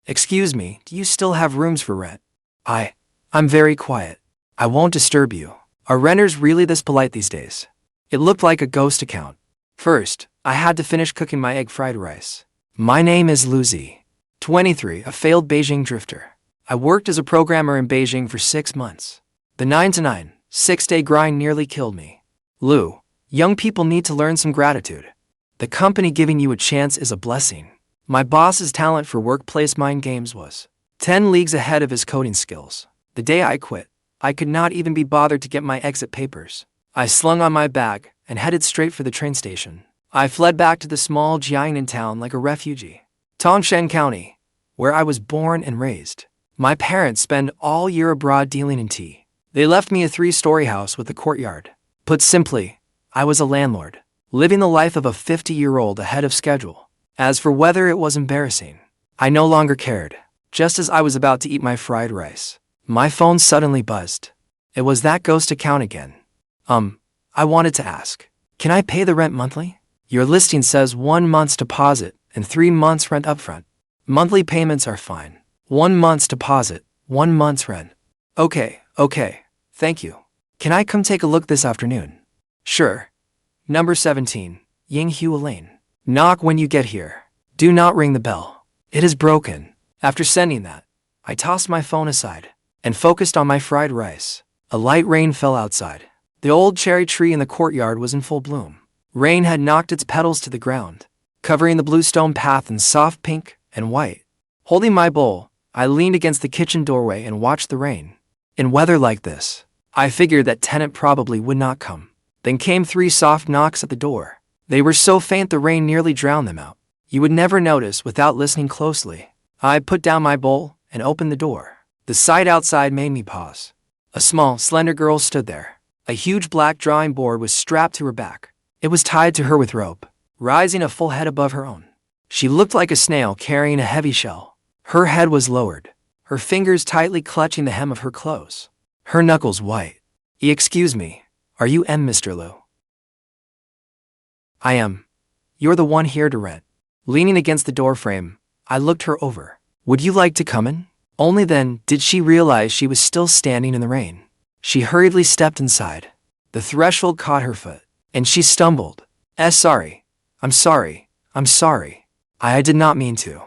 Excuse me, do you still have rooms for rent? I'm very quiet. I won't disturb you. Are renters really this polite these days? It looked like a ghost account. First, I had to finish cooking my egg fried rice. My name is Lucy, 23, a failed Beijing drifter. I worked as a programmer in Beijing for 6 months. The 9-to-9, 6-day grind nearly killed me. Lou, young people need to learn some gratitude. The company giving you a chance is a blessing. My boss's talent for workplace mind games was 10 leagues ahead of his coding skills. The day I quit, I could not even be bothered to get my exit papers. I slung on my bag and headed straight for the train station. I fled back to the small Jiangnan town like a refugee. Tangshan County, where I was born and raised. My parents spend all year abroad dealing in tea. They left me a 3-story house with a courtyard. Put simply, I was a landlord, living the life of a 50-year-old ahead of schedule. As for whether it was embarrassing, I no longer cared. Just as I was about to eat my fried rice, my phone suddenly buzzed. It was that ghost account again. I wanted to ask, can I pay the rent monthly? Your listing says 1 month's deposit and 3 months rent upfront. Monthly payments are fine. 1 month's deposit, 1 month's rent. Okay, thank you. Can I come take a look this afternoon? Sure. Number 17, Yinghua Lane. Knock when you get here. Do not ring the bell. It is broken. After sending that, I tossed my phone aside and focused on my fried rice. A light rain fell outside. The old cherry tree in the courtyard was in full bloom. Rain had knocked its petals to the ground, covering the blue stone path in soft pink and white. Holding my bowl, I leaned against the kitchen doorway and watched the rain. In weather like this, I figured that Tenant probably would not come. Then came 3 soft knocks at the door. They were so faint the rain nearly drowned them out. You would never notice without listening closely. I put down my bowl and opened the door. The sight outside made me pause. A small, slender girl stood there. A huge black drawing board was strapped to her back. It was tied to her with rope, rising a full head above her own. She looked like a snail carrying a heavy shell. Her head was lowered, her fingers tightly clutching the hem of her clothes, her knuckles white. Excuse me, are you Mr. Liu? I am. You're the one here to rent. Leaning against the doorframe, I looked her over. Would you like to come in? Only then did she realize she was still standing in the rain. She hurriedly stepped inside. The threshold caught her foot, and she stumbled. Sorry. I'm sorry. I did not mean to.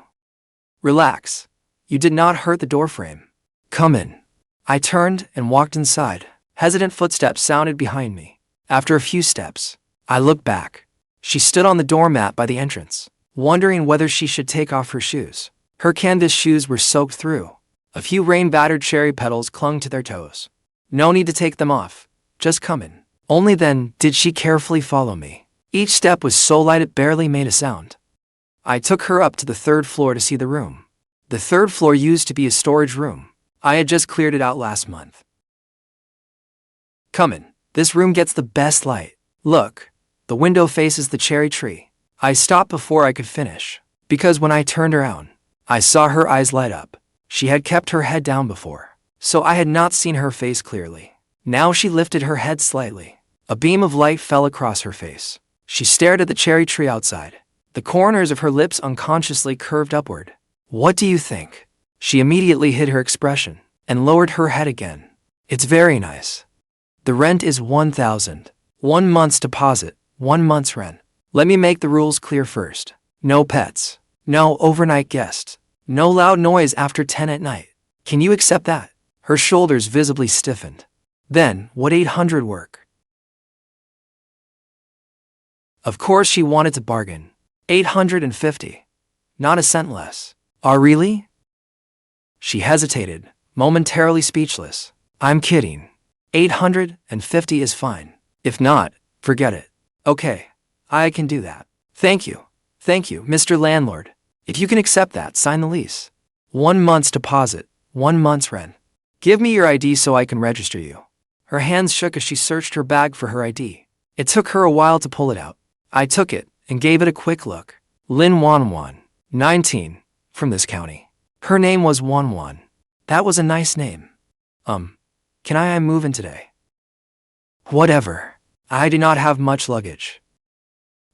Relax. You did not hurt the doorframe. Come in. I turned and walked inside. Hesitant footsteps sounded behind me. After a few steps, I looked back. She stood on the doormat by the entrance, wondering whether she should take off her shoes. Her canvas shoes were soaked through. A few rain-battered cherry petals clung to their toes. No need to take them off. Just come in. Only then did she carefully follow me. Each step was so light it barely made a sound. I took her up to the 3rd floor to see the room. The 3rd floor used to be a storage room. I had just cleared it out last month. Come in. This room gets the best light. Look, the window faces the cherry tree. I stopped before I could finish, because when I turned around, I saw her eyes light up. She had kept her head down before, so I had not seen her face clearly. Now she lifted her head slightly. A beam of light fell across her face. She stared at the cherry tree outside. The corners of her lips unconsciously curved upward. What do you think? She immediately hid her expression and lowered her head again. It's very nice. The rent is 1,000. 1 month's deposit, 1 month's rent. Let me make the rules clear first. No pets. No overnight guests. No loud noise after 10 at night. Can you accept that? Her shoulders visibly stiffened. Then, would 800 work? Of course she wanted to bargain. 850. Not a cent less. Really? She hesitated, momentarily speechless. I'm kidding. 850 is fine. If not, forget it. Okay, I can do that. Thank you, Mr. Landlord. If you can accept that, sign the lease. 1 month's deposit, 1 month's rent. Give me your ID so I can register you. Her hands shook as she searched her bag for her ID. It took her a while to pull it out. I took it and gave it a quick look. Lin Wanwan, 19, from this county. Her name was Wanwan. That was a nice name. Can I move in today? Whatever. I do not have much luggage.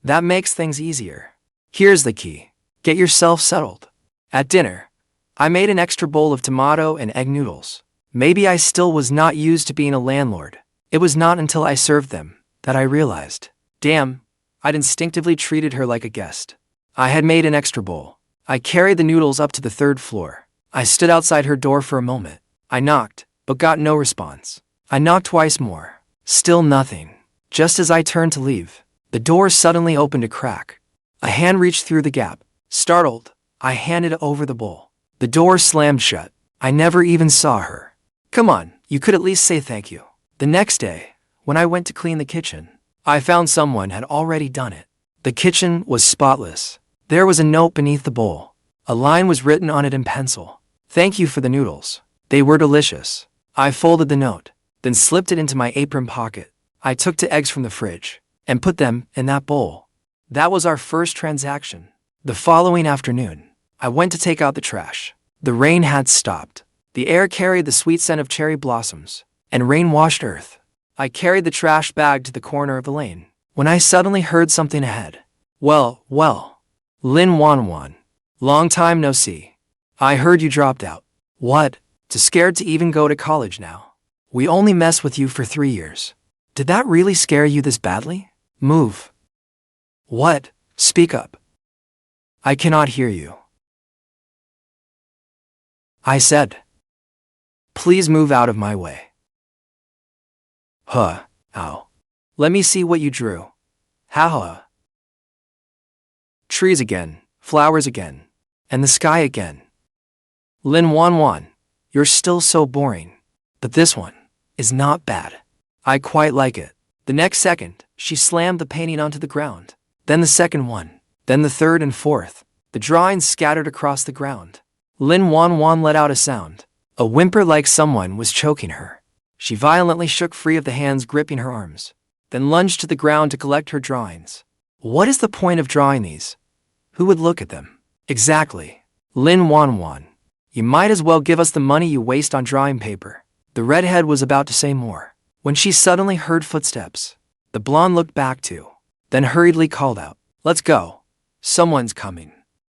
That makes things easier. Here's the key. Get yourself settled. At dinner, I made an extra bowl of tomato and egg noodles. Maybe I still was not used to being a landlord. It was not until I served them that I realized. Damn, I'd instinctively treated her like a guest. I had made an extra bowl. I carried the noodles up to the 3rd floor. I stood outside her door for a moment. I knocked, but got no response. I knocked twice more. Still nothing. Just as I turned to leave, the door suddenly opened a crack. A hand reached through the gap. Startled, I handed over the bowl. The door slammed shut. I never even saw her. Come on, you could at least say thank you. The next day, when I went to clean the kitchen, I found someone had already done it. The kitchen was spotless. There was a note beneath the bowl. A line was written on it in pencil. Thank you for the noodles. They were delicious. I folded the note, then slipped it into my apron pocket. I took 2 eggs from the fridge and put them in that bowl. That was our first transaction. The following afternoon, I went to take out the trash. The rain had stopped. The air carried the sweet scent of cherry blossoms and rain-washed earth. I carried the trash bag to the corner of the lane when I suddenly heard something ahead. Well, Lin Wanwan. Long time no see. I heard you dropped out. What? Too scared to even go to college now? We only messed with you for 3 years. Did that really scare you this badly? Move. What? Speak up. I cannot hear you. I said. Please move out of my way. Huh, ow. Let me see what you drew. Ha. Trees again, flowers again, and the sky again. Lin Wanwan, you're still so boring. But this one is not bad. I quite like it. The next second, she slammed the painting onto the ground. Then the second one. Then the 3rd and 4th. The drawings scattered across the ground. Lin Wanwan let out a sound. A whimper like someone was choking her. She violently shook free of the hands gripping her arms, then lunged to the ground to collect her drawings. What is the point of drawing these? Who would look at them? Exactly. Lin Wanwan, you might as well give us the money you waste on drawing paper. The redhead was about to say more, when she suddenly heard footsteps. The blonde looked back too, then hurriedly called out, Let's go. Someone's coming.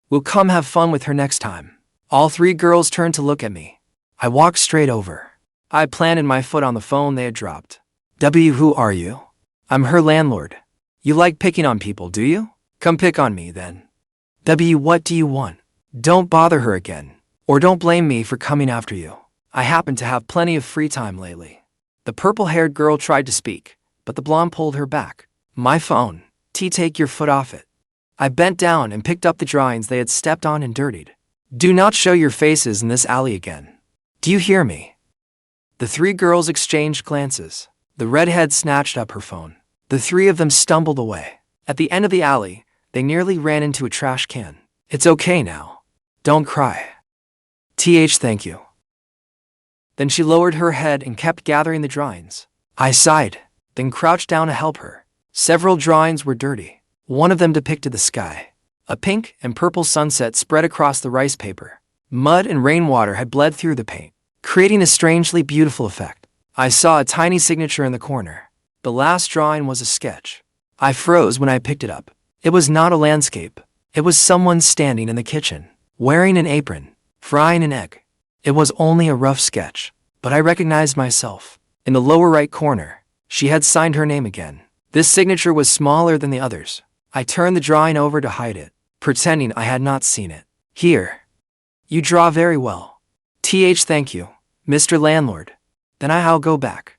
We'll come have fun with her next time. All 3 girls turned to look at me. I walked straight over. I planted my foot on the phone they had dropped. Who are you? I'm her landlord. You like picking on people, do you? Come pick on me then. What do you want? Don't bother her again. Or don't blame me for coming after you. I happen to have plenty of free time lately. The purple-haired girl tried to speak, but the blonde pulled her back. My phone. Take your foot off it. I bent down and picked up the drawings they had stepped on and dirtied. Do not show your faces in this alley again. Do you hear me? The 3 girls exchanged glances. The redhead snatched up her phone. The 3 of them stumbled away. At the end of the alley, they nearly ran into a trash can. It's okay now. Don't cry. Thank you. Then she lowered her head and kept gathering the drawings. I sighed, then crouched down to help her. Several drawings were dirty. One of them depicted the sky. A pink and purple sunset spread across the rice paper. Mud and rainwater had bled through the paint, creating a strangely beautiful effect. I saw a tiny signature in the corner. The last drawing was a sketch. I froze when I picked it up. It was not a landscape. It was someone standing in the kitchen, wearing an apron, frying an egg. It was only a rough sketch, but I recognized myself. In the lower right corner, she had signed her name again. This signature was smaller than the others. I turned the drawing over to hide it, pretending I had not seen it. Here. You draw very well. Thank you, Mr. Landlord. Then I'll go back.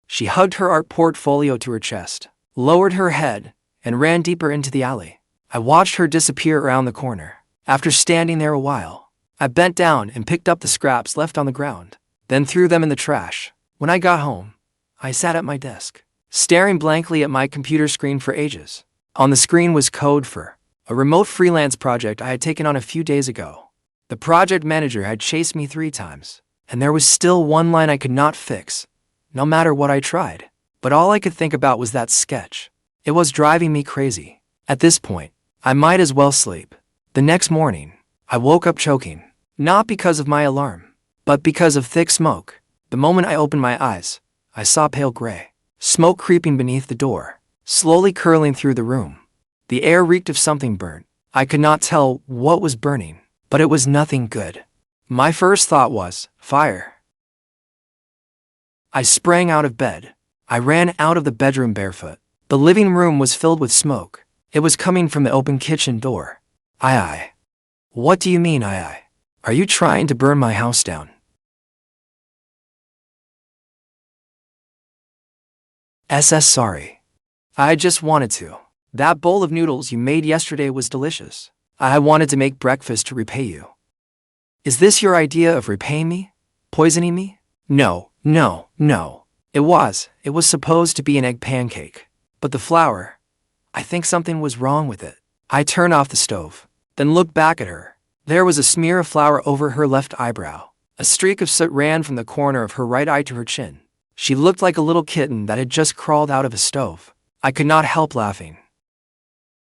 She hugged her art portfolio to her chest, lowered her head, and ran deeper into the alley. I watched her disappear around the corner. After standing there a while, I bent down and picked up the scraps left on the ground, then threw them in the trash. When I got home, I sat at my desk, staring blankly at my computer screen for ages. On the screen was code for a remote freelance project I had taken on a few days ago. The project manager had chased me 3 times, and there was still one line I could not fix, no matter what I tried. But all I could think about was that sketch. It was driving me crazy. At this point, I might as well sleep. The next morning, I woke up choking, not because of my alarm, but because of thick smoke. The moment I opened my eyes, I saw pale gray smoke creeping beneath the door, slowly curling through the room. The air reeked of something burnt. I could not tell what was burning, but it was nothing good. My first thought was, fire. I sprang out of bed. I ran out of the bedroom barefoot. The living room was filled with smoke. It was coming from the open kitchen door. Aye. What do you mean, aye? Are you trying to burn my house down? Sorry. I just wanted to. That bowl of noodles you made yesterday was delicious. I wanted to make breakfast to repay you. Is this your idea of repaying me? Poisoning me? No. It was supposed to be an egg pancake. But the flour, I think something was wrong with it. I turned off the stove, then looked back at her. There was a smear of flour over her left eyebrow. A streak of soot ran from the corner of her right eye to her chin. She looked like a little kitten that had just crawled out of a stove. I could not help laughing.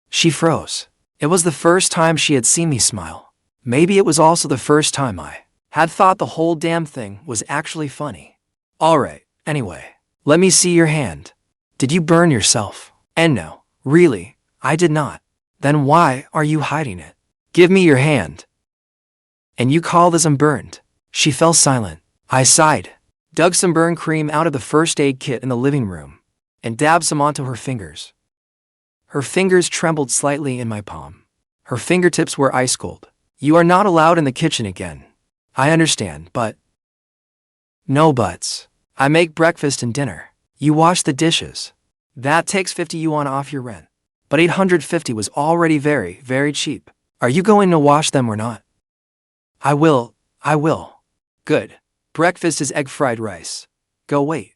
She froze. It was the first time she had seen me smile. Maybe it was also the first time I had thought the whole damn thing was actually funny. Alright, anyway, let me see your hand. Did you burn yourself? And no, really, I did not. Then why are you hiding it? Give me your hand. And you call this unburned? She fell silent. I sighed, dug some burn cream out of the first aid kit in the living room, and dabbed some onto her fingers. Her fingers trembled slightly in my palm. Her fingertips were ice cold. You are not allowed in the kitchen again. I understand, but... No buts. I make breakfast and dinner. You wash the dishes. That takes 50 yuan off your rent. But 850 was already very, very cheap. Are you going to wash them or not? I will. Good. Breakfast is egg fried rice. Go wait.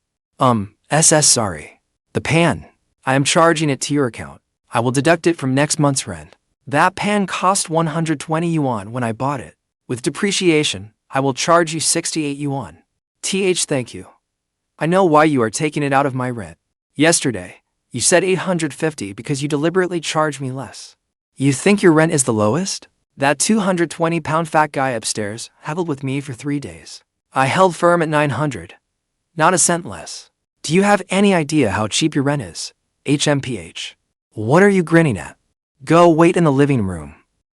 Sorry. The pan. I am charging it to your account. I will deduct it from next month's rent. That pan cost 120 yuan when I bought it. With depreciation, I will charge you 68 yuan. Thank you. I know why you are taking it out of my rent. Yesterday, you said 850 because you deliberately charged me less. You think your rent is the lowest? That 220-pound fat guy upstairs haggled with me for 3 days. I held firm at 900. Not a cent less. Do you have any idea how cheap your rent is? HMPH. What are you grinning at? Go wait in the living room.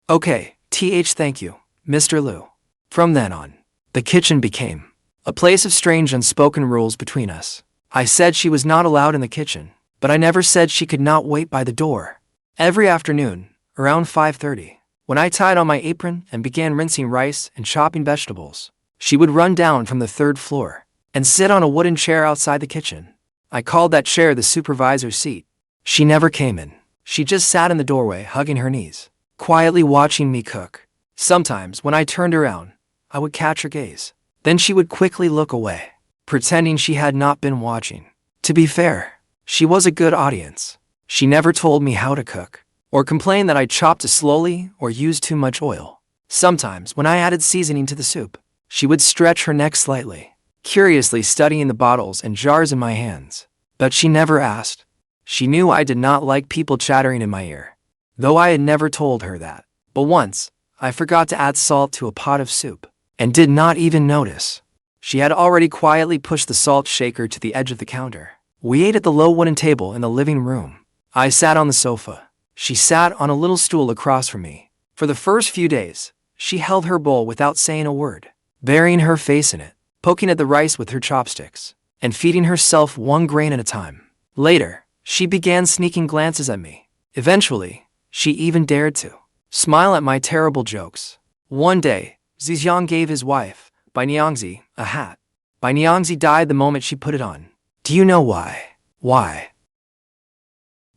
Okay, thank you, Mr. Liu. From then on, the kitchen became a place of strange unspoken rules between us. I said she was not allowed in the kitchen, but I never said she could not wait by the door. Every afternoon, around 5:30, when I tied on my apron and began rinsing rice and chopping vegetables, she would run down from the 3rd floor and sit on a wooden chair outside the kitchen. I called that chair the supervisor's seat. She never came in. She just sat in the doorway hugging her knees, quietly watching me cook. Sometimes when I turned around, I would catch her gaze. Then she would quickly look away, pretending she had not been watching. To be fair, she was a good audience. She never told me how to cook, or complained that I chopped too slowly or used too much oil. Sometimes when I added seasoning to the soup, she would stretch her neck slightly, curiously studying the bottles and jars in my hands. But she never asked. She knew I did not like people chattering in my ear, though I had never told her that. But once, I forgot to add salt to a pot of soup, and did not even notice. She had already quietly pushed the salt shaker to the edge of the counter. We ate at the low wooden table in the living room. I sat on the sofa. She sat on a little stool across from me. For the first few days, she held her bowl without saying a word, burying her face in it, poking at the rice with her chopsticks, and feeding herself one grain at a time. Later, she began sneaking glances at me. Eventually, she even dared to smile at my terrible jokes. One day, Zhejiang gave his wife, Bai Niangzi, a hat. Bai Niangzi died the moment she put it on. Do you know why? Why?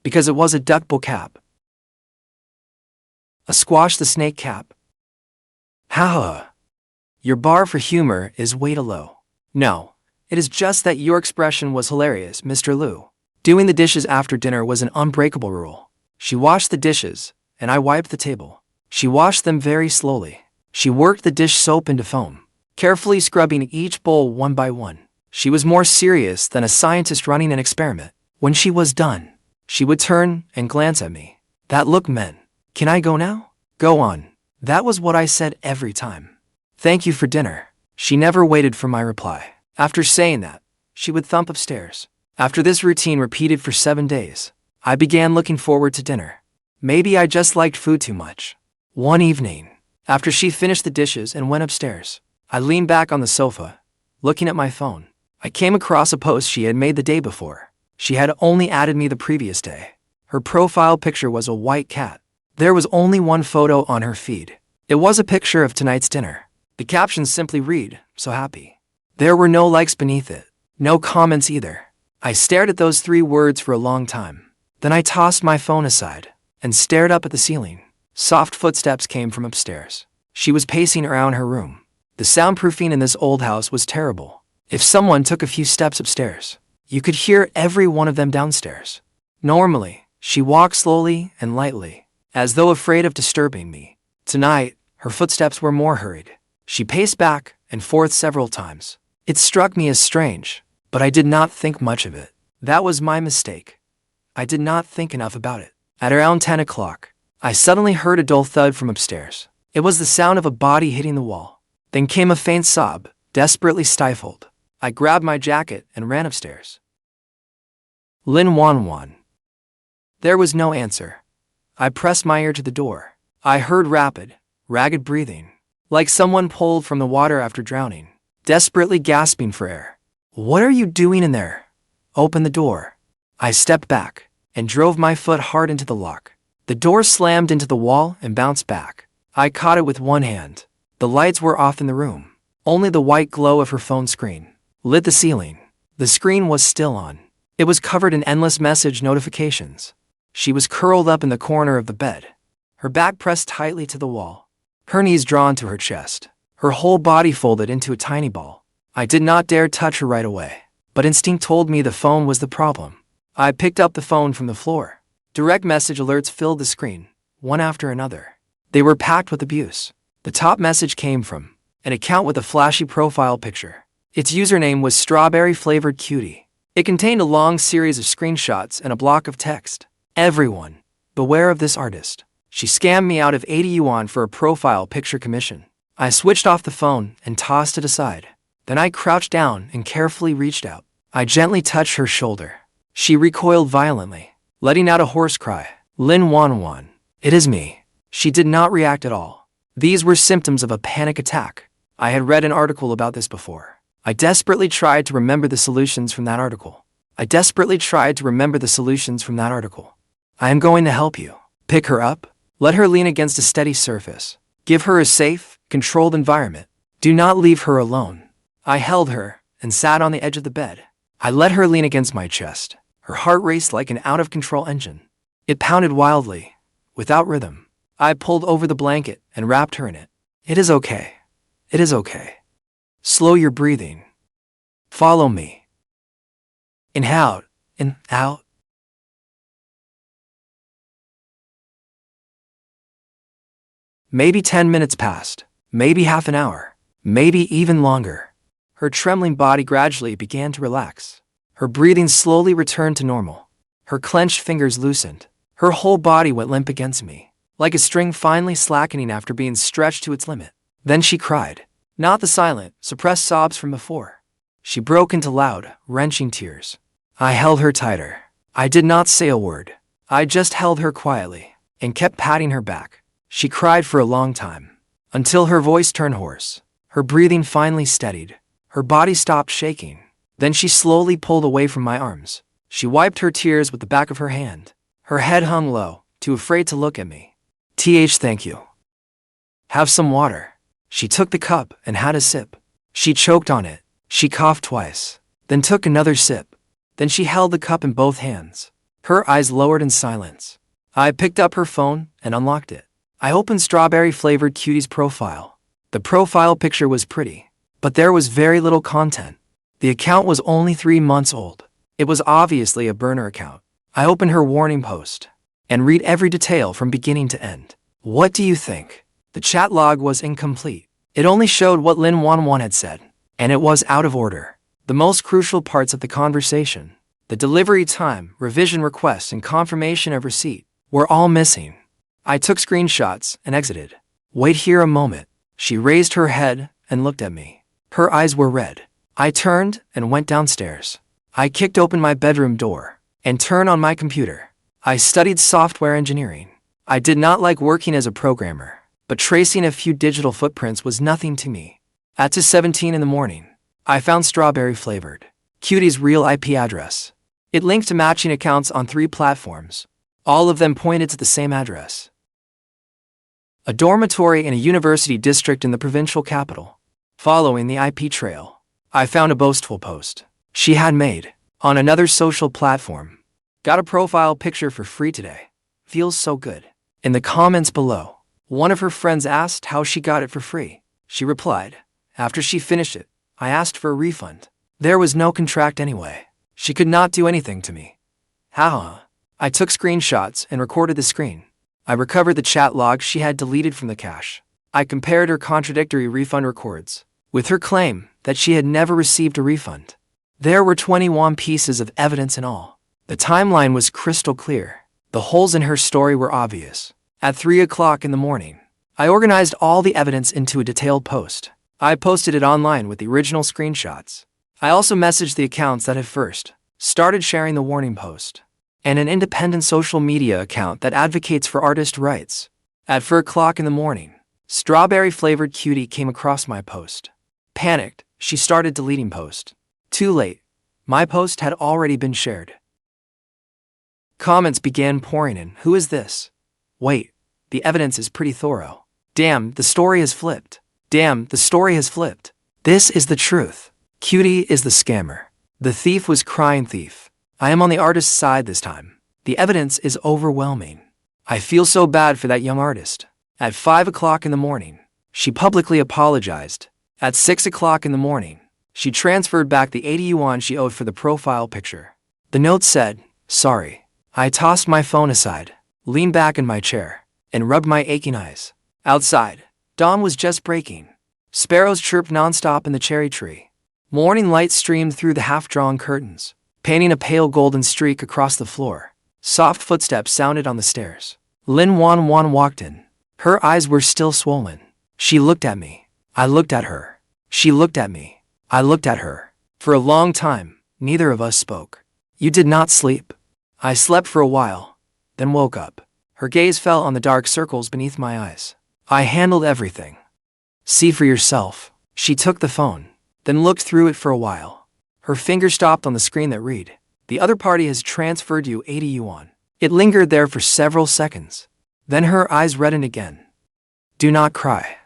Because it was a duckbill cap. A squash the snake cap. Ha. Your bar for humor is way too low. No, it is just that your expression was hilarious, Mr. Liu. Doing the dishes after dinner was an unbreakable rule. She washed the dishes, and I wiped the table. She washed them very slowly. She worked the dish soap into foam, carefully scrubbing each bowl one by one. She was more serious than a scientist running an experiment. When she was done, she would turn and glance at me. That look meant, "Can I go now?" Go on. That was what I said every time. Thank you for dinner. She never waited for my reply. After saying that, she would thump upstairs. After this routine repeated for 7 days, I began looking forward to dinner. Maybe I just liked food too much. One evening, After she finished the dishes and went upstairs, I leaned back on the sofa, looking at my phone. I came across a post she had made the day before. She had only added me the previous day. Her profile picture was a white cat. There was only one photo on her feed. It was a picture of tonight's dinner. The captions simply read, "So happy." There were no likes beneath it. No comments either. I stared at those 3 words for a long time. Then I tossed my phone aside and stared up at the ceiling. Soft footsteps came from upstairs. She was pacing around her room. The soundproofing in this old house was terrible. If someone took a few steps upstairs, you could hear every one of them downstairs. Normally, she walked slowly and lightly, as though afraid of disturbing me. Tonight, her footsteps were more hurried. She paced back and forth several times. It struck me as strange, but I did not think much of it. That was my mistake. I did not think enough about it. At around 10 o'clock, I suddenly heard a dull thud from upstairs. It was the sound of a body hitting the wall. Then came a faint sob, desperately stifled. I grabbed my jacket and ran upstairs. Wanwan. There was no answer. I pressed my ear to the door. I heard rapid, ragged breathing, like someone pulled from the water after drowning, desperately gasping for air. "What are you doing in there? Open the door." I stepped back and drove my foot hard into the lock. The door slammed into the wall and bounced back. I caught it with one hand. The lights were off in the room. Only the white glow of her phone screen lit the ceiling. The screen was still on. It was covered in endless message notifications. She was curled up in the corner of the bed, her back pressed tightly to the wall, her knees drawn to her chest, her whole body folded into a tiny ball. I did not dare touch her right away, but instinct told me the phone was the problem. I picked up the phone from the floor. Direct message alerts filled the screen, one after another. They were packed with abuse. The top message came from an account with a flashy profile picture. Its username was Strawberry-Flavored Cutie. It contained a long series of screenshots and a block of text. "Everyone, beware of this artist. She scammed me out of 80 yuan for a profile picture commission." I switched off the phone and tossed it aside. Then I crouched down and carefully reached out. I gently touched her shoulder. She recoiled violently, letting out a hoarse cry. "Wanwan, it is me." She did not react at all. These were symptoms of a panic attack. I had read an article about this before. I desperately tried to remember the solutions from that article. I am going to help you. Pick her up. Let her lean against a steady surface. Give her a safe, controlled environment. Do not leave her alone. I held her and sat on the edge of the bed. I let her lean against my chest. Her heart raced like an out-of-control engine. It pounded wildly, without rhythm. I pulled over the blanket and wrapped her in it. "It is okay. It is okay. Slow your breathing. Follow me. In, out, in, out." Maybe 10 minutes passed, maybe half an hour, maybe even longer. Her trembling body gradually began to relax. Her breathing slowly returned to normal. Her clenched fingers loosened. Her whole body went limp against me, like a string finally slackening after being stretched to its limit. Then she cried. Not the silent, suppressed sobs from before. She broke into loud, wrenching tears. I held her tighter. I did not say a word. I just held her quietly and kept patting her back. She cried for a long time, until her voice turned hoarse. Her breathing finally steadied. Her body stopped shaking. Then she slowly pulled away from my arms. She wiped her tears with the back of her hand. Her head hung low, too afraid to look at me. Thank you. Have some water. She took the cup and had a sip. She choked on it. She coughed twice, then took another sip. Then she held the cup in both hands. Her eyes lowered in silence. I picked up her phone and unlocked it. I opened Strawberry-Flavored Cutie's profile. The profile picture was pretty, but there was very little content. The account was only 3 months old. It was obviously a burner account. I opened her warning post and read every detail from beginning to end. What do you think? The chat log was incomplete. It only showed what Wanwan had said, and it was out of order. The most crucial parts of the conversation, the delivery time, revision request, and confirmation of receipt, were all missing. I took screenshots and exited. Wait here a moment. She raised her head and looked at me. Her eyes were red. I turned and went downstairs. I kicked open my bedroom door and turned on my computer. I studied software engineering. I did not like working as a programmer. but tracing a few digital footprints was nothing to me. At 2:17 in the morning, I found strawberry flavored Cutie's real IP address. It linked to matching accounts on 3 platforms. All of them pointed to the same address. A dormitory in a university district in the provincial capital. Following the IP trail, I found a boastful post she had made on another social platform. Got a profile picture for free today. Feels so good. In the comments below, one of her friends asked how she got it for free. She replied, after she finished it, I asked for a refund. There was no contract anyway. She could not do anything to me. Haha. I took screenshots and recorded the screen. I recovered the chat log she had deleted from the cache. I compared her contradictory refund records with her claim that she had never received a refund. There were 21 pieces of evidence in all. The timeline was crystal clear. The holes in her story were obvious. At 3 o'clock in the morning, I organized all the evidence into a detailed post. I posted it online with the original screenshots. I also messaged the accounts that had first started sharing the warning post, and an independent social media account that advocates for artist rights. At 4 o'clock in the morning, strawberry-flavored cutie came across my post. Panicked, she started deleting post. Too late. My post had already been shared. Comments began pouring in. Who is this? Wait, the evidence is pretty thorough. Damn, the story has flipped. Damn, the story has flipped. This is the truth. Cutie is the scammer. The thief was crying thief. I am on the artist's side this time. The evidence is overwhelming. I feel so bad for that young artist. At 5 o'clock in the morning, she publicly apologized. At 6 o'clock in the morning, she transferred back the 80 yuan she owed for the profile picture. The note said, sorry. I tossed my phone aside, leaned back in my chair, and rubbed my aching eyes. Outside, dawn was just breaking. Sparrows chirped nonstop in the cherry tree. Morning light streamed through the half-drawn curtains, painting a pale golden streak across the floor. Soft footsteps sounded on the stairs. Wanwan walked in. Her eyes were still swollen. She looked at me. I looked at her. She looked at me. I looked at her. For a long time, neither of us spoke. You did not sleep. I slept for a while, then woke up. Her gaze fell on the dark circles beneath my eyes. I handled everything. See for yourself. She took the phone, then looked through it for a while. Her finger stopped on the screen that read, the other party has transferred you 80 yuan. It lingered there for several seconds. Then her eyes reddened again. Do not cry.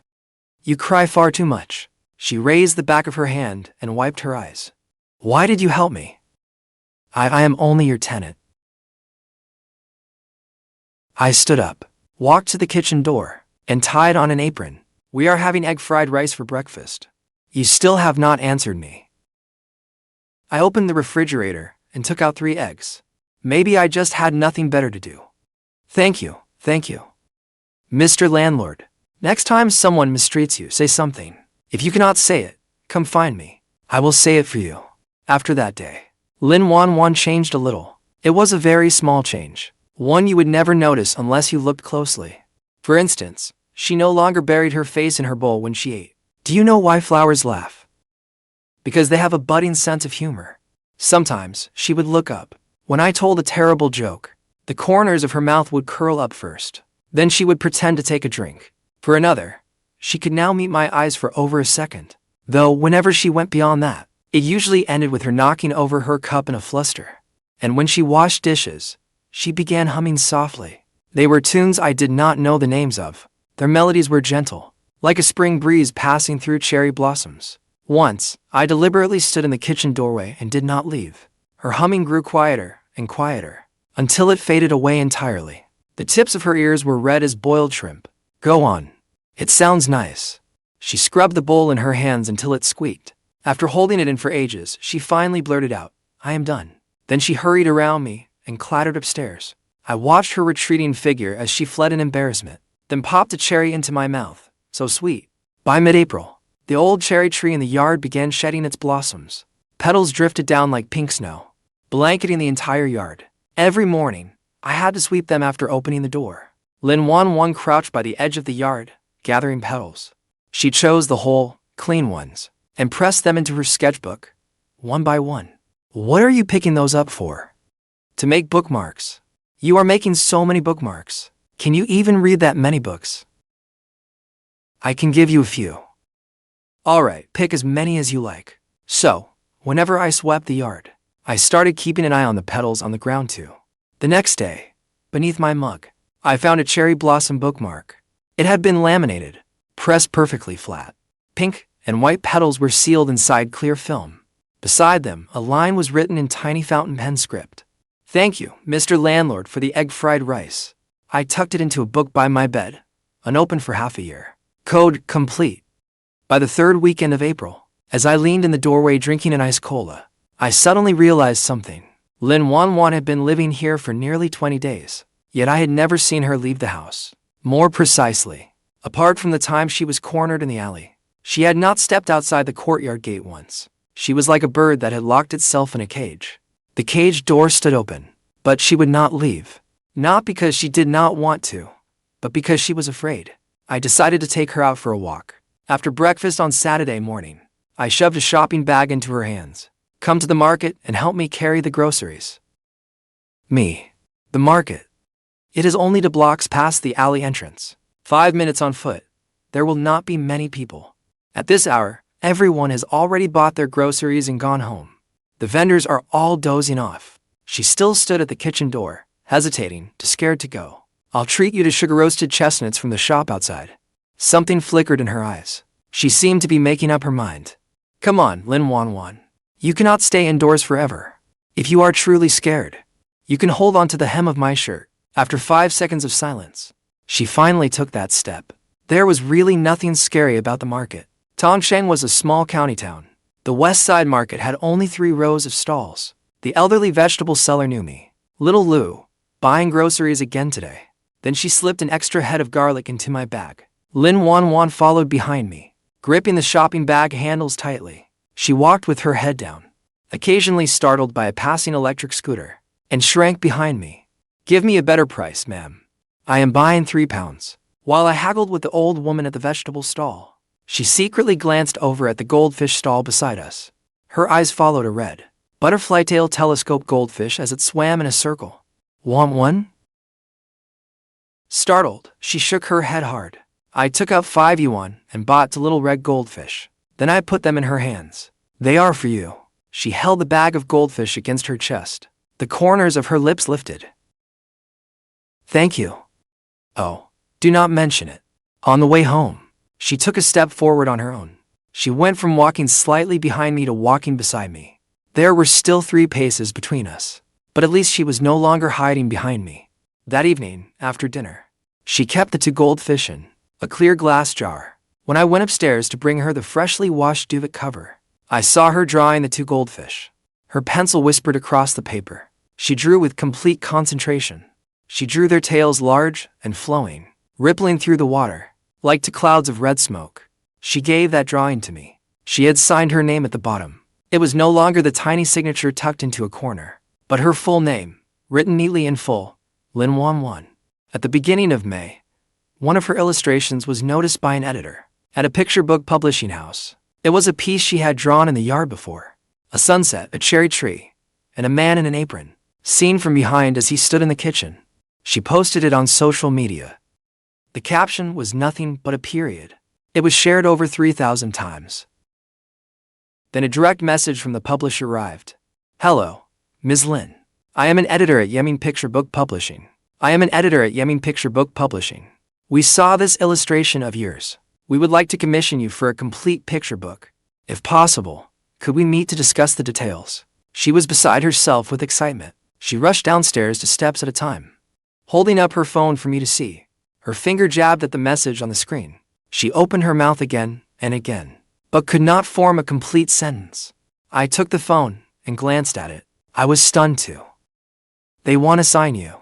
You cry far too much. She raised the back of her hand and wiped her eyes. Why did you help me? I am only your tenant. I stood up, walked to the kitchen door, and tied on an apron. We are having egg fried rice for breakfast. You still have not answered me. I opened the refrigerator and took out 3 eggs. Maybe I just had nothing better to do. Thank you, thank you. Mr. Landlord, next time someone mistreats you, say something. If you cannot say it, come find me. I will say it for you. After that day, Wanwan changed a little. It was a very small change, one you would never notice unless you looked closely. For instance, she no longer buried her face in her bowl when she ate. Do you know why flowers laugh? Because they have a budding sense of humor. Sometimes, she would look up. When I told a terrible joke, the corners of her mouth would curl up first. Then she would pretend to take a drink. For another, she could now meet my eyes for over a second. Though whenever she went beyond that, it usually ended with her knocking over her cup in a fluster. And when she washed dishes, she began humming softly. They were tunes I did not know the names of. Their melodies were gentle, like a spring breeze passing through cherry blossoms. Once, I deliberately stood in the kitchen doorway and did not leave. Her humming grew quieter and quieter, until it faded away entirely. The tips of her ears were red as boiled shrimp. Go on. It sounds nice. She scrubbed the bowl in her hands until it squeaked. After holding it in for ages, she finally blurted out, I am done. Then she hurried around me and clattered upstairs. I watched her retreating figure as she fled in embarrassment, then popped a cherry into my mouth. So sweet. By mid-April, the old cherry tree in the yard began shedding its blossoms. Petals drifted down like pink snow, blanketing the entire yard. Every morning, I had to sweep them after opening the door. Wanwan crouched by the edge of the yard, gathering petals. She chose the whole, clean ones, and pressed them into her sketchbook, one by one. What are you picking those up for? To make bookmarks. You are making so many bookmarks. Can you even read that many books? I can give you a few. Alright, pick as many as you like. So, whenever I swept the yard, I started keeping an eye on the petals on the ground too. The next day, beneath my mug, I found a cherry blossom bookmark. It had been laminated, pressed perfectly flat. Pink and white petals were sealed inside clear film. Beside them, a line was written in tiny fountain pen script. Thank you, Mr. Landlord, for the egg fried rice. I tucked it into a book by my bed, unopened for half a year. Code complete. By the third weekend of April, as I leaned in the doorway drinking an iced cola, I suddenly realized something. Wanwan had been living here for nearly 20 days, yet I had never seen her leave the house. More precisely, apart from the time she was cornered in the alley, she had not stepped outside the courtyard gate once. She was like a bird that had locked itself in a cage. The cage door stood open, but she would not leave. Not because she did not want to, but because she was afraid. I decided to take her out for a walk. After breakfast on Saturday morning, I shoved a shopping bag into her hands. Come to the market and help me carry the groceries. Me. The market. It is only 2 blocks past the alley entrance. 5 minutes on foot. There will not be many people. At this hour, everyone has already bought their groceries and gone home. The vendors are all dozing off. She still stood at the kitchen door, hesitating, too scared to go. I'll treat you to sugar-roasted chestnuts from the shop outside. Something flickered in her eyes. She seemed to be making up her mind. Come on, Wanwan. You cannot stay indoors forever. If you are truly scared, you can hold on to the hem of my shirt. After 5 seconds of silence, she finally took that step. There was really nothing scary about the market. Tongsheng was a small county town. The West Side Market had only 3 rows of stalls. The elderly vegetable seller knew me. Little Lou, buying groceries again today. Then she slipped an extra head of garlic into my bag. Wanwan followed behind me, gripping the shopping bag handles tightly. She walked with her head down, occasionally startled by a passing electric scooter, and shrank behind me. Give me a better price, ma'am. I am buying 3 pounds. While I haggled with the old woman at the vegetable stall, she secretly glanced over at the goldfish stall beside us. Her eyes followed a red, butterfly-tail telescope goldfish as it swam in a circle. Want one? Startled, she shook her head hard. I took out 5 yuan and bought 2 little red goldfish. Then I put them in her hands. They are for you. She held the bag of goldfish against her chest. The corners of her lips lifted. Thank you. Oh, do not mention it. On the way home, she took a step forward on her own. She went from walking slightly behind me to walking beside me. There were still 3 paces between us, but at least she was no longer hiding behind me. That evening, after dinner, she kept the 2 goldfish in a clear glass jar. When I went upstairs to bring her the freshly washed duvet cover, I saw her drawing the 2 goldfish. Her pencil whispered across the paper. She drew with complete concentration. She drew their tails large and flowing, rippling through the water, like 2 clouds of red smoke. She gave that drawing to me. She had signed her name at the bottom. It was no longer the tiny signature tucked into a corner, but her full name, written neatly in full, Wanwan. At the beginning of May, one of her illustrations was noticed by an editor at a picture book publishing house. It was a piece she had drawn in the yard before. A sunset, a cherry tree, and a man in an apron, seen from behind as he stood in the kitchen. She posted it on social media. The caption was nothing but a period. It was shared over 3,000 times. Then a direct message from the publisher arrived. Hello, Ms. Lin. I am an editor at Yeming Picture Book Publishing. We saw this illustration of yours. We would like to commission you for a complete picture book. If possible, could we meet to discuss the details? She was beside herself with excitement. She rushed downstairs 2 steps at a time, holding up her phone for me to see. Her finger jabbed at the message on the screen. She opened her mouth again and again, but could not form a complete sentence. I took the phone and glanced at it. I was stunned too. They want to sign you.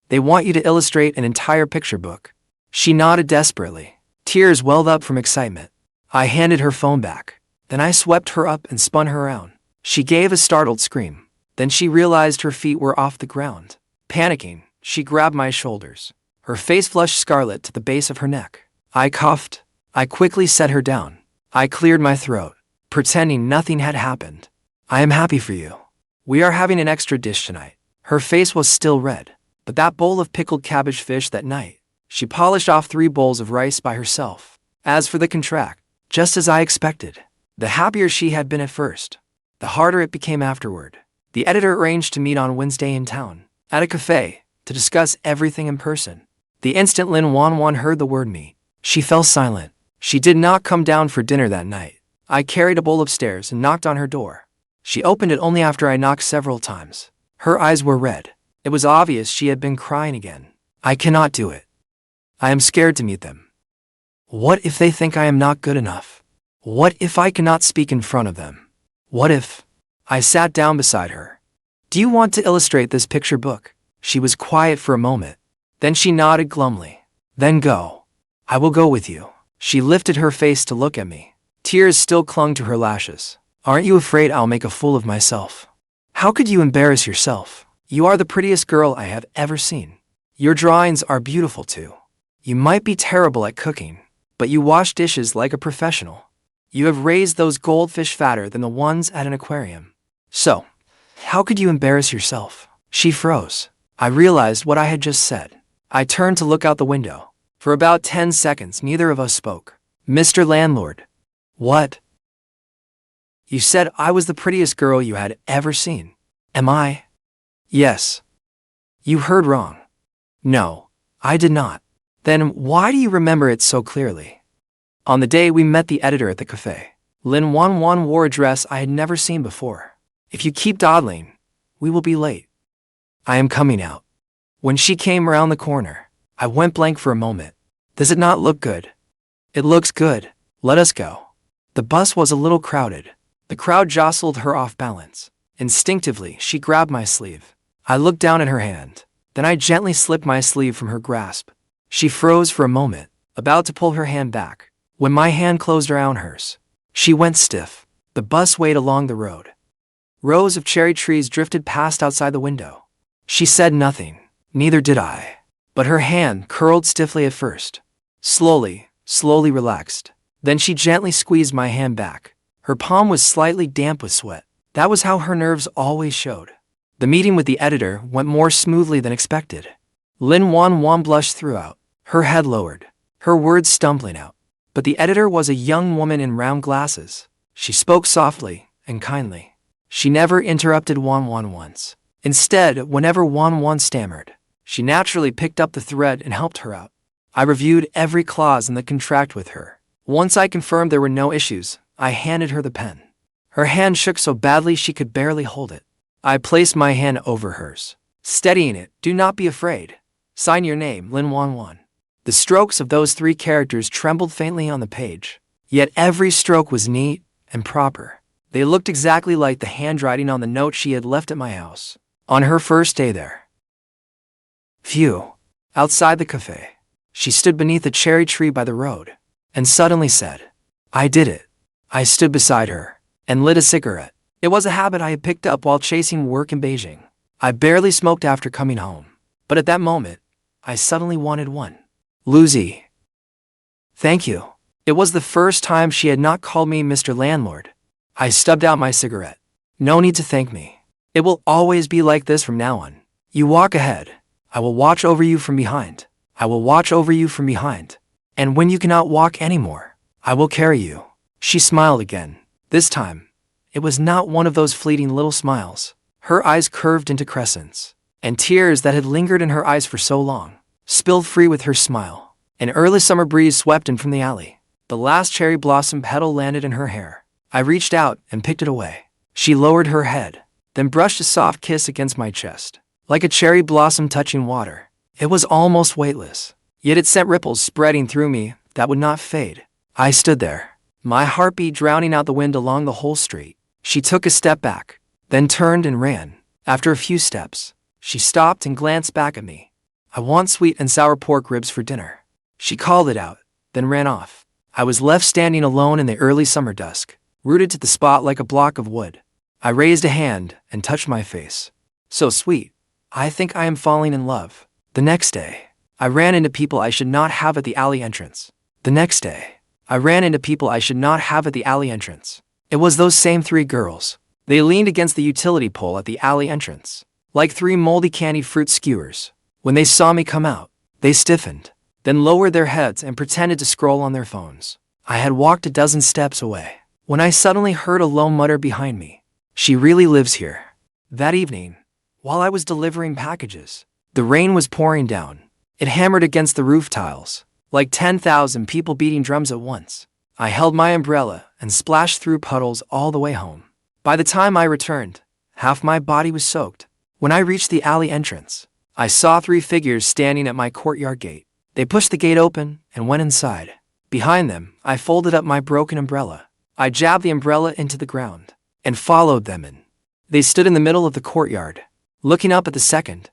They want you to illustrate an entire picture book. She nodded desperately. Tears welled up from excitement. I handed her phone back. Then I swept her up and spun her around. She gave a startled scream. Then she realized her feet were off the ground. Panicking, she grabbed my shoulders. Her face flushed scarlet to the base of her neck. I coughed. I quickly set her down. I cleared my throat, pretending nothing had happened. I am happy for you. We are having an extra dish tonight. Her face was still red, but that bowl of pickled cabbage fish that night. She polished off 3 bowls of rice by herself. As for the contract, just as I expected, the happier she had been at first, the harder it became afterward. The editor arranged to meet on Wednesday in town, at a cafe, to discuss everything in person. The instant Wanwan heard the word meet, she fell silent. She did not come down for dinner that night. I carried a bowl upstairs and knocked on her door. She opened it only after I knocked several times. Her eyes were red. It was obvious she had been crying again. I cannot do it. I am scared to meet them. What if they think I am not good enough? What if I cannot speak in front of them? What if... I sat down beside her. Do you want to illustrate this picture book? She was quiet for a moment. Then she nodded glumly. Then go. I will go with you. She lifted her face to look at me. Tears still clung to her lashes. Aren't you afraid I'll make a fool of myself? How could you embarrass yourself? You are the prettiest girl I have ever seen. Your drawings are beautiful too. You might be terrible at cooking, but you wash dishes like a professional. You have raised those goldfish fatter than the ones at an aquarium. So, how could you embarrass yourself? She froze. I realized what I had just said. I turned to look out the window. For about 10 seconds, neither of us spoke. Mr. Landlord. What? You said I was the prettiest girl you had ever seen. Am I? Yes. You heard wrong. No, I did not. Then why do you remember it so clearly? On the day we met the editor at the cafe, Wanwan wore a dress I had never seen before. If you keep dawdling, we will be late. I am coming out. When she came around the corner, I went blank for a moment. Does it not look good? It looks good. Let us go. The bus was a little crowded. The crowd jostled her off balance. Instinctively, she grabbed my sleeve. I looked down at her hand. Then I gently slipped my sleeve from her grasp. She froze for a moment, about to pull her hand back. When my hand closed around hers, she went stiff. The bus waited along the road. Rows of cherry trees drifted past outside the window. She said nothing, neither did I. But her hand curled stiffly at first. Slowly relaxed. Then she gently squeezed my hand back. Her palm was slightly damp with sweat. That was how her nerves always showed. The meeting with the editor went more smoothly than expected. Wanwan blushed throughout, her head lowered, her words stumbling out. But the editor was a young woman in round glasses. She spoke softly and kindly. She never interrupted Wanwan once. Instead, whenever Wanwan stammered, she naturally picked up the thread and helped her out. I reviewed every clause in the contract with her. Once I confirmed there were no issues, I handed her the pen. Her hand shook so badly she could barely hold it. I placed my hand over hers, steadying it. Do not be afraid. Sign your name, Wanwan. The strokes of those 3 characters trembled faintly on the page, yet every stroke was neat and proper. They looked exactly like the handwriting on the note she had left at my house, on her first day there. Phew. Outside the cafe, she stood beneath a cherry tree by the road, and suddenly said, I did it. I stood beside her, and lit a cigarette. It was a habit I had picked up while chasing work in Beijing. I barely smoked after coming home, but at that moment, I suddenly wanted one. Lucy. Thank you. It was the first time she had not called me Mr. Landlord. I stubbed out my cigarette. No need to thank me. It will always be like this from now on. You walk ahead. I will watch over you from behind. I will watch over you from behind. And when you cannot walk anymore, I will carry you. She smiled again. This time, it was not one of those fleeting little smiles. Her eyes curved into crescents, and tears that had lingered in her eyes for so long spilled free with her smile. An early summer breeze swept in from the alley. The last cherry blossom petal landed in her hair. I reached out and picked it away. She lowered her head, then brushed a soft kiss against my chest, like a cherry blossom touching water. It was almost weightless, yet it sent ripples spreading through me that would not fade. I stood there, my heartbeat drowning out the wind along the whole street. She took a step back, then turned and ran. After a few steps, she stopped and glanced back at me. I want sweet and sour pork ribs for dinner. She called it out, then ran off. I was left standing alone in the early summer dusk, rooted to the spot like a block of wood. I raised a hand and touched my face. So sweet. I think I am falling in love. The next day, I ran into people I should not have at the alley entrance. The next day, I ran into people I should not have at the alley entrance. It was those same 3 girls. They leaned against the utility pole at the alley entrance, like 3 moldy candy fruit skewers. When they saw me come out, they stiffened. then lowered their heads and pretended to scroll on their phones. I had walked a dozen steps away when I suddenly heard a low mutter behind me. She really lives here. That evening, while I was delivering packages, the rain was pouring down. It hammered against the roof tiles, like 10,000 people beating drums at once. I held my umbrella and splashed through puddles all the way home. By the time I returned, half my body was soaked. When I reached the alley entrance, I saw 3 figures standing at my courtyard gate. They pushed the gate open and went inside. Behind them, I folded up my broken umbrella. I jabbed the umbrella into the ground and followed them in. They stood in the middle of the courtyard, looking up at the 2nd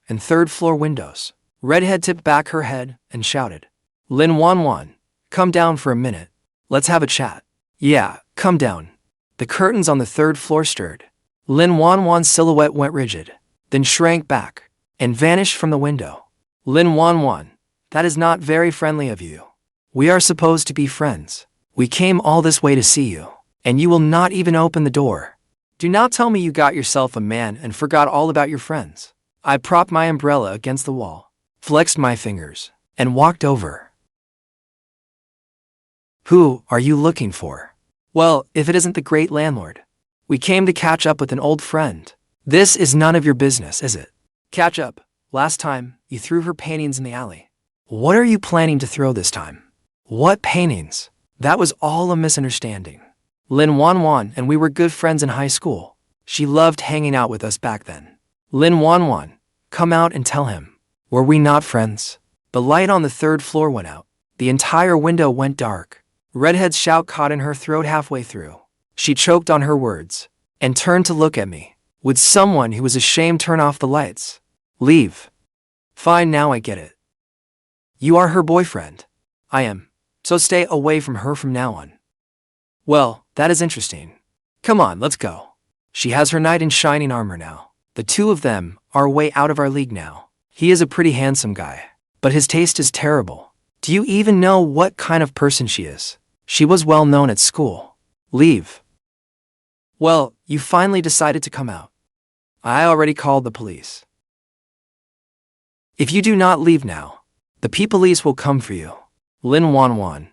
and 3rd floor windows. Redhead tipped back her head and shouted, Wanwan, come down for a minute. Let's have a chat. Yeah, come down. The curtains on the 3rd floor stirred. Wanwan's silhouette went rigid, then shrank back and vanished from the window. Wanwan, that is not very friendly of you. We are supposed to be friends. We came all this way to see you, and you will not even open the door. Do not tell me you got yourself a man and forgot all about your friends. I propped my umbrella against the wall, flexed my fingers, and walked over. Who are you looking for? Well, if it isn't the great landlord. We came to catch up with an old friend. This is none of your business, is it? Catch up. Last time, you threw her paintings in the alley. What are you planning to throw this time? What paintings? That was all a misunderstanding. Wanwan and we were good friends in high school. She loved hanging out with us back then. Wanwan, come out and tell him. Were we not friends? The light on the 3rd floor went out. The entire window went dark. Redhead's shout caught in her throat halfway through. She choked on her words and turned to look at me. Would someone who was ashamed turn off the lights? Leave. Fine, now I get it. You are her boyfriend. I am. So stay away from her from now on. Well, that is interesting. Come on, let's go. She has her knight in shining armor now. The 2 of them are way out of our league now. He is a pretty handsome guy, but his taste is terrible. Do you even know what kind of person she is? She was well known at school. Leave. Well, you finally decided to come out. I already called the police. If you do not leave now, the police will come for you. Wanwan.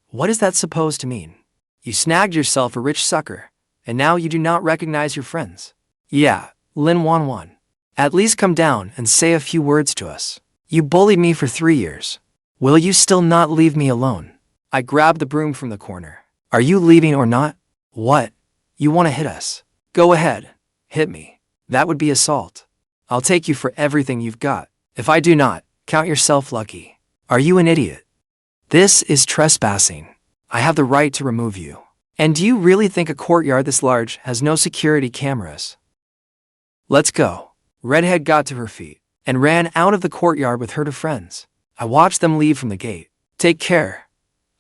What is that supposed to mean? You snagged yourself a rich sucker, and now you do not recognize your friends. Yeah, Wanwan. At least come down and say a few words to us. You bullied me for 3 years. Will you still not leave me alone? I grabbed the broom from the corner. Are you leaving or not? What? You want to hit us? Go ahead. Hit me. That would be assault. I'll take you for everything you've got. If I do not, count yourself lucky. Are you an idiot? This is trespassing. I have the right to remove you. And do you really think a courtyard this large has no security cameras? Let's go. Redhead got to her feet and ran out of the courtyard with her 2 friends. I watched them leave from the gate. Take care.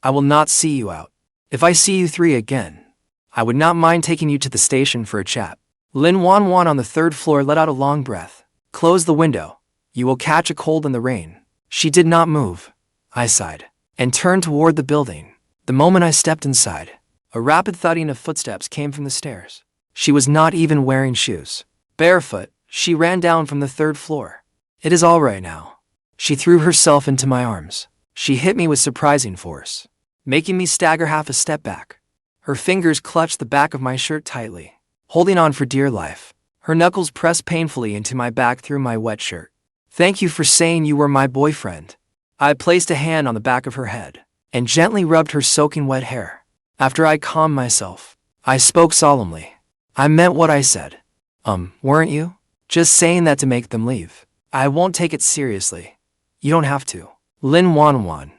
I will not see you out. If I see you 3 again, I would not mind taking you to the station for a chat. Wanwan on the 3rd floor let out a long breath. Close the window. You will catch a cold in the rain. She did not move. I sighed and turned toward the building. The moment I stepped inside, a rapid thudding of footsteps came from the stairs. She was not even wearing shoes. Barefoot, she ran down from the 3rd floor. It is all right now. She threw herself into my arms. She hit me with surprising force, making me stagger half a step back. Her fingers clutched the back of my shirt tightly, holding on for dear life. Her knuckles pressed painfully into my back through my wet shirt. Thank you for saying you were my boyfriend. I placed a hand on the back of her head and gently rubbed her soaking wet hair. After I calmed myself, I spoke solemnly. I meant what I said. Weren't you? Just saying that to make them leave. I won't take it seriously. You don't have to. Wanwan.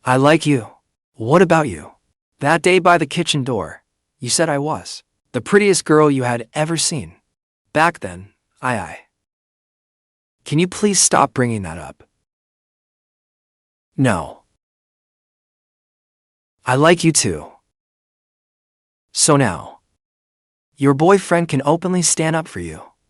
I like you. What about you? That day by the kitchen door, you said I was the prettiest girl you had ever seen. Back then, I. Can you please stop bringing that up? No. I like you too. So now, your boyfriend can openly stand up for you.